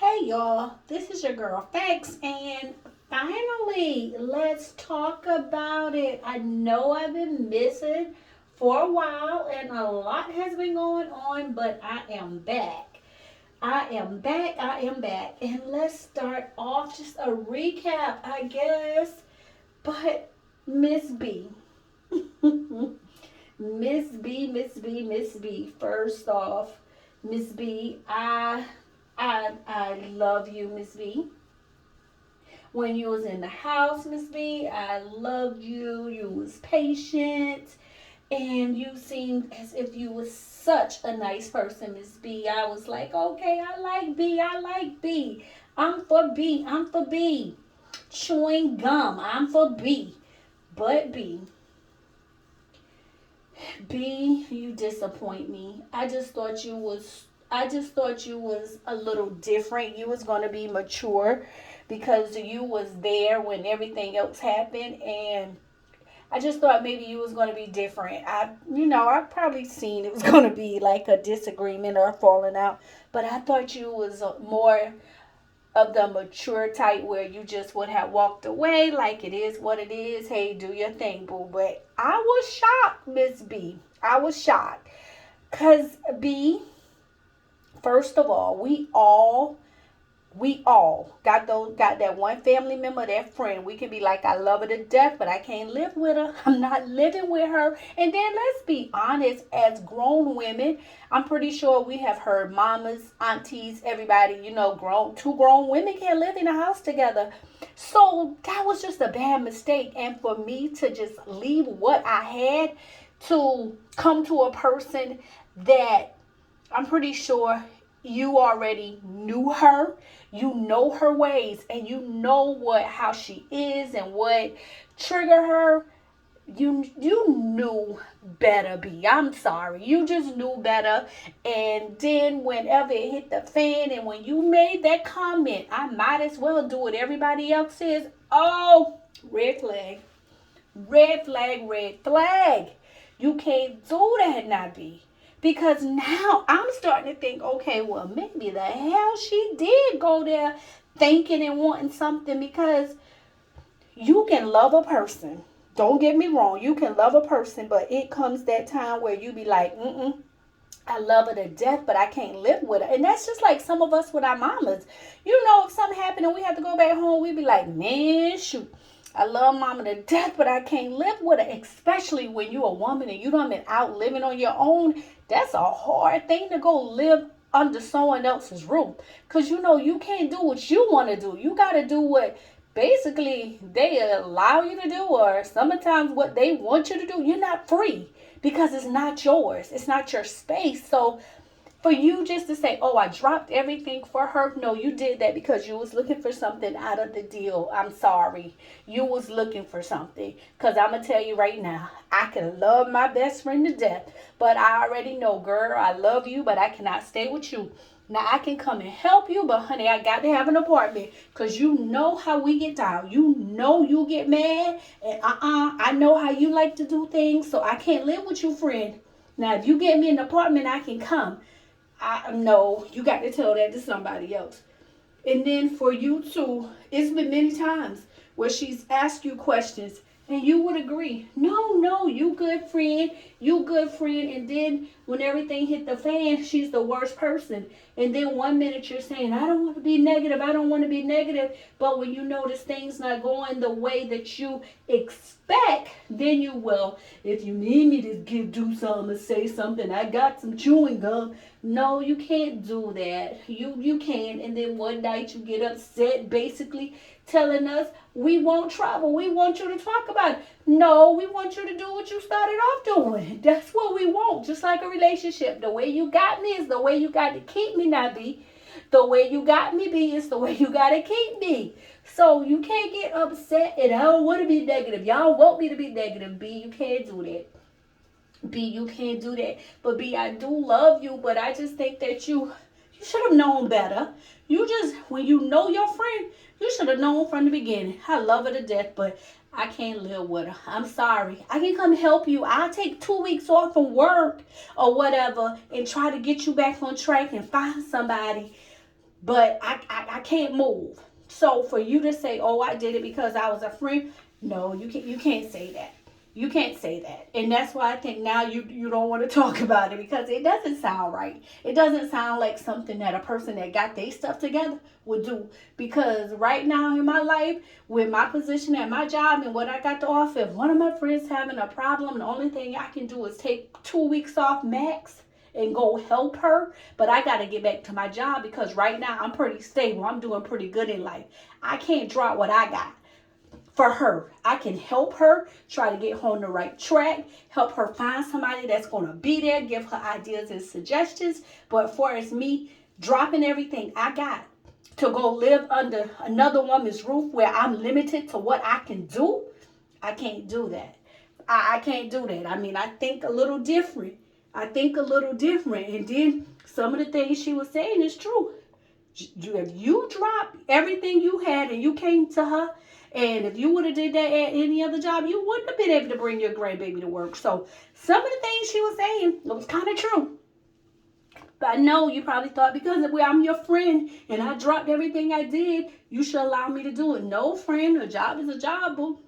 Hey y'all, this is your girl Fax, and finally, let's talk about it. I know I've been missing for a while, and a lot has been going on, but I am back. I am back, and let's start off just a recap, I guess. But Miss B, Miss B. First off, Miss B, I love you, Miss B. When you was in the house, Miss B, I loved you. You was patient, and you seemed as if you was such a nice person, Miss B. I was like, okay, I like B. I like B. I'm for B. I'm for B. Chewing gum. I'm for B. But B, you disappoint me. I just thought you was a little different. You was gonna be mature because you was there when everything else happened, and I just thought maybe you was gonna be different. I probably seen it was gonna be like a disagreement or a falling out, but I thought you was more of the mature type where you just would have walked away like it is what it is. Hey, do your thing, boo. But I was shocked, Miss B. I was shocked. Cause B, first of all, we all got that one family member, that friend. We can be like, I love her to death, but I can't live with her. I'm not living with her. And then let's be honest, as grown women, I'm pretty sure we have heard mamas, aunties, everybody, two grown women can't live in a house together. So that was just a bad mistake. And for me to just leave what I had to come to a person that I'm pretty sure you already knew her, you know her ways, and you know what how she is and what trigger her. You knew better, B. I'm sorry. You just knew better. And then whenever it hit the fan and when you made that comment, I might as well do what everybody else says. Oh, red flag. Red flag, red flag. You can't do that, Nabi. Because now I'm starting to think, okay, well, maybe the hell she did go there thinking and wanting something, because you can love a person. Don't get me wrong. You can love a person, but it comes that time where you be like, I love her to death, but I can't live with her. And that's just like some of us with our mamas. If something happened and we have to go back home, we be like, man, shoot. I love mama to death, but I can't live with her. Especially when you're a woman and you done been out living on your own. That's a hard thing to go live under someone else's roof. Because you can't do what you want to do. You got to do what basically they allow you to do, or sometimes what they want you to do. You're not free because it's not yours. It's not your space. So for you just to say, oh, I dropped everything for her. No, you did that because you was looking for something out of the deal. I'm sorry. You was looking for something. Because I'm going to tell you right now, I can love my best friend to death. But I already know, girl, I love you, but I cannot stay with you. Now, I can come and help you, but honey, I got to have an apartment. Because you know how we get down. You know you get mad. And I know how you like to do things. So I can't live with you, friend. Now, if you get me an apartment, I can come. I know you got to tell that to somebody else. And then for you too, it's been many times where she's asked you questions and you would agree. No, you good friend. You good friend. And then when everything hit the fan, she's the worst person. And then one minute you're saying, I don't want to be negative. I don't want to be negative. But when you notice things not going the way that you expect, then you will. If you need me to do something or say something, I got some chewing gum. No, you can't do that. You can't. And then one night you get upset, basically telling us we won't travel. We want you to talk about it. No, we want you to do what you started off doing. That's what we want. Just like a relationship. The way you got me is the way you got to keep me, now, B. The way you got me, B, is the way you got to keep me. So you can't get upset and I don't want to be negative. Y'all want me to be negative, B. You can't do that. B, you can't do that. But B, I do love you, but I just think that you should have known better. When you know your friend, you should have known from the beginning. I love her to death, but I can't live with her. I'm sorry. I can come help you. I'll take 2 weeks off from work or whatever and try to get you back on track and find somebody. but I can't move. So for you to say, oh, I did it because I was a friend, no, you can't say that. You can't say that. And that's why I think now you don't want to talk about it, because it doesn't sound right. It doesn't sound like something that a person that got their stuff together would do. Because right now in my life, with my position at my job and what I got to offer, if one of my friends having a problem, the only thing I can do is take 2 weeks off max and go help her. But I got to get back to my job, because right now I'm pretty stable. I'm doing pretty good in life. I can't drop what I got for her. I can help her try to get her on the right track, help her find somebody that's going to be there, give her ideas and suggestions. But as far as me dropping everything I got to go live under another woman's roof where I'm limited to what I can do, I can't do that. I can't do that. I mean, I think a little different. I think a little different. And then some of the things she was saying is true. If you dropped everything you had and you came to her, and if you would have did that at any other job, you wouldn't have been able to bring your grandbaby to work. So some of the things she was saying, it was kind of true. But I know you probably thought, because I'm your friend and I dropped everything I did, you should allow me to do it. No, friend, a job is a job, boo.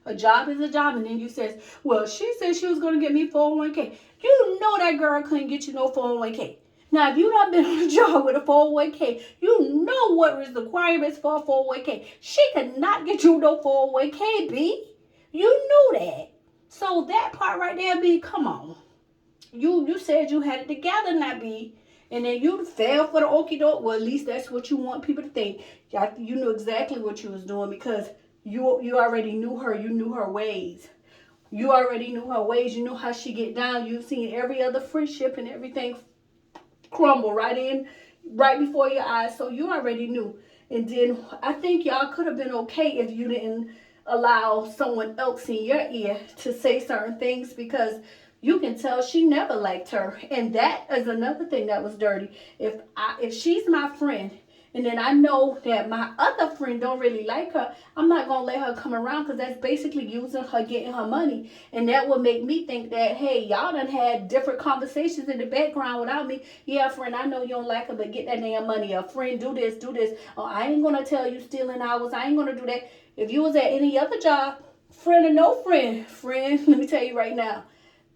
A job is a job. And then you says, well, she said she was going to get me 401k. You know that girl couldn't get you no 401k. Now, if you not been on a job with a 401k, you know what is the requirements for a 401k. She could not get you no 401k, B. You knew that. So that part right there, B, come on. You said you had it together, now, B. And then you fell for the okie doke. Well, at least that's what you want people to think. You knew exactly what you was doing, because you already knew her. You knew her ways. You already knew her ways. You knew how she get down. You've seen every other friendship and everything crumble right before your eyes. So you already knew. And then I think y'all could have been okay if you didn't allow someone else in your ear to say certain things, because you can tell she never liked her. And that is another thing that was dirty. If she's my friend, and then I know that my other friend don't really like her, I'm not going to let her come around, because that's basically using her, getting her money. And that would make me think that, hey, y'all done had different conversations in the background without me. Yeah, friend, I know you don't like her, but get that damn money. A friend, do this, do this. Oh, I ain't going to tell you stealing hours. I ain't going to do that. If you was at any other job, friend or no friend, let me tell you right now,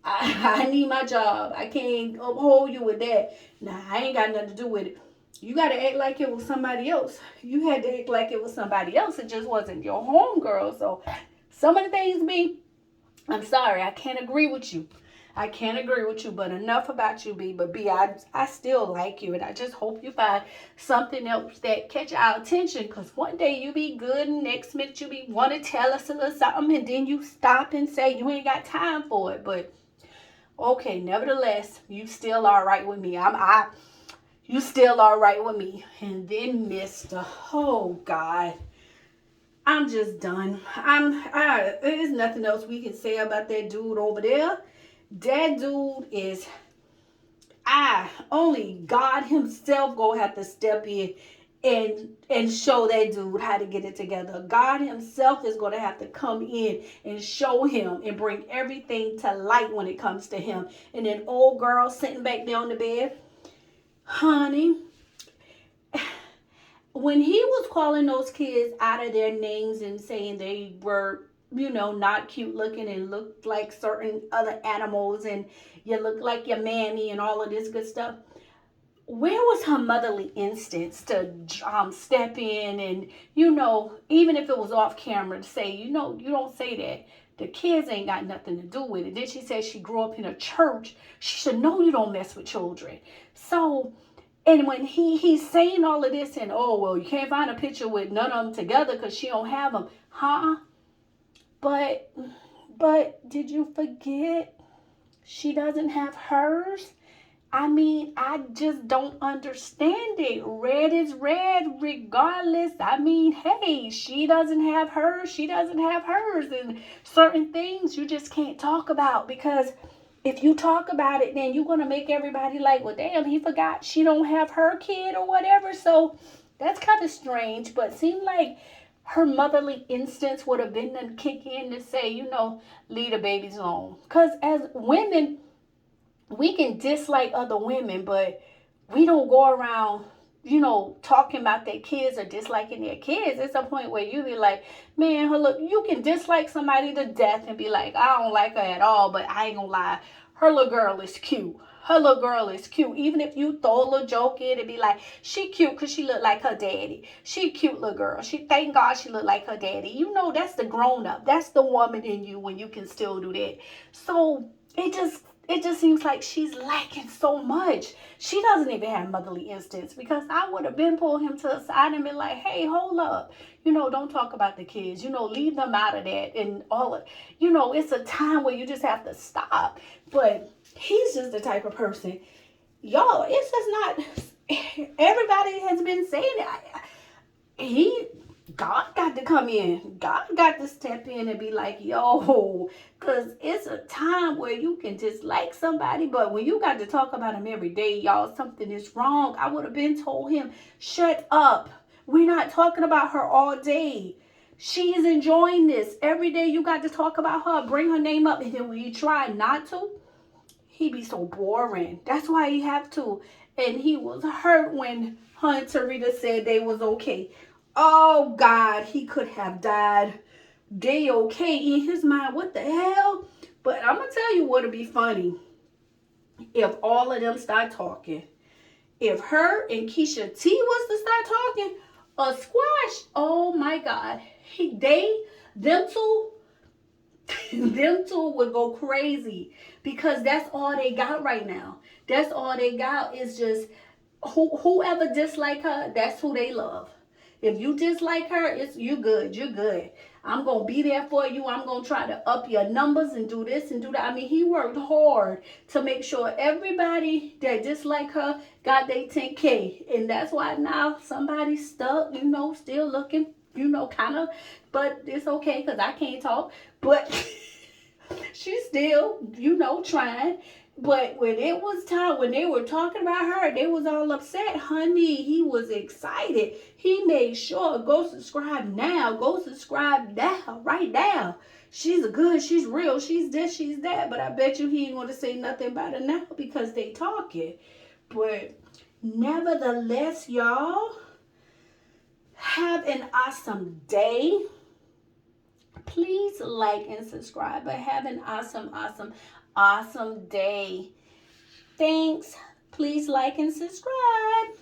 I need my job. I can't uphold you with that. Nah, I ain't got nothing to do with it. You got to act like it was somebody else. You had to act like it was somebody else. It just wasn't your home girl. So some of the things, B, I'm sorry, I can't agree with you. I can't agree with you, but enough about you, B. But B, I still like you, and I just hope you find something else that catch our attention, because one day you be good, and next minute you be want to tell us a little something, and then you stop and say you ain't got time for it. But okay, nevertheless, you still all right with me. You still all right with me. And then Mr. Oh, God. I'm just done. There's nothing else we can say about that dude over there. That dude is, only God himself gonna have to step in and show that dude how to get it together. God himself is going to have to come in and show him and bring everything to light when it comes to him. And then old girl sitting back there on the bed, honey, when he was calling those kids out of their names and saying they were, not cute looking and looked like certain other animals, and you look like your mammy and all of this good stuff, where was her motherly instincts to step in and, even if it was off camera, to say, you don't say that. The kids ain't got nothing to do with it. Then she said she grew up in a church. She should know you don't mess with children. So, and when he's saying all of this and, oh, well, you can't find a picture with none of them together because she don't have them. But did you forget she doesn't have hers? I mean, I just don't understand it. Red is red regardless. I mean, hey, she doesn't have hers. She doesn't have hers. And certain things you just can't talk about, because if you talk about it, then you're going to make everybody like, well, damn, he forgot she don't have her kid or whatever. So that's kind of strange, but seemed like her motherly instincts would have been to kick in to say, leave the babies alone. Because as women, we can dislike other women, but we don't go around talking about their kids or disliking their kids. It's a point where you be like, man, look, you can dislike somebody to death and be like, I don't like her at all, but I ain't gonna lie, her little girl is cute. Her little girl is cute. Even if you throw a little joke in and be like, she cute because she look like her daddy. She cute little girl. Thank God she look like her daddy. That's the grown up. That's the woman in you when you can still do that. So it just seems like she's lacking so much. She doesn't even have motherly instincts, because I would have been pulled him to the side and been like, hey, hold up. Don't talk about the kids. Leave them out of that. And all of, it's a time where you just have to stop. But he's just the type of person, y'all, it's just not, everybody has been saying it. God got to come in. God got to step in and be like, yo, because it's a time where you can dislike somebody, but when you got to talk about them every day, y'all, something is wrong. I would have been told him, shut up. We're not talking about her all day. She is enjoying this. Every day you got to talk about her, bring her name up, and then when you try not to, he be so boring. That's why he have to. And he was hurt when Hunter Rita said they was okay. Oh God, he could have died. They okay in his mind. What the hell? But I'm gonna tell you what'll be funny. If all of them start talking. If her and Keisha T was to start talking, a squash. Oh my God. Them two, them two would go crazy, because that's all they got right now. That's all they got is just whoever dislike her, that's who they love. If you dislike her, it's you good. You're good. I'm gonna be there for you. I'm gonna try to up your numbers and do this and do that. I mean, he worked hard to make sure everybody that dislike her got their 10K, and that's why now somebody's stuck. Still looking. Kind of, but it's okay because I can't talk. But she's still, trying. But when it was time, when they were talking about her, they was all upset. Honey, he was excited. He made sure, go subscribe now. Go subscribe now, right now. She's she's real, she's this, she's that. But I bet you he ain't going to say nothing about it now because they talking. But nevertheless, y'all, have an awesome day. Please like and subscribe. But have an awesome, awesome, awesome day. Thanks. Please like and subscribe.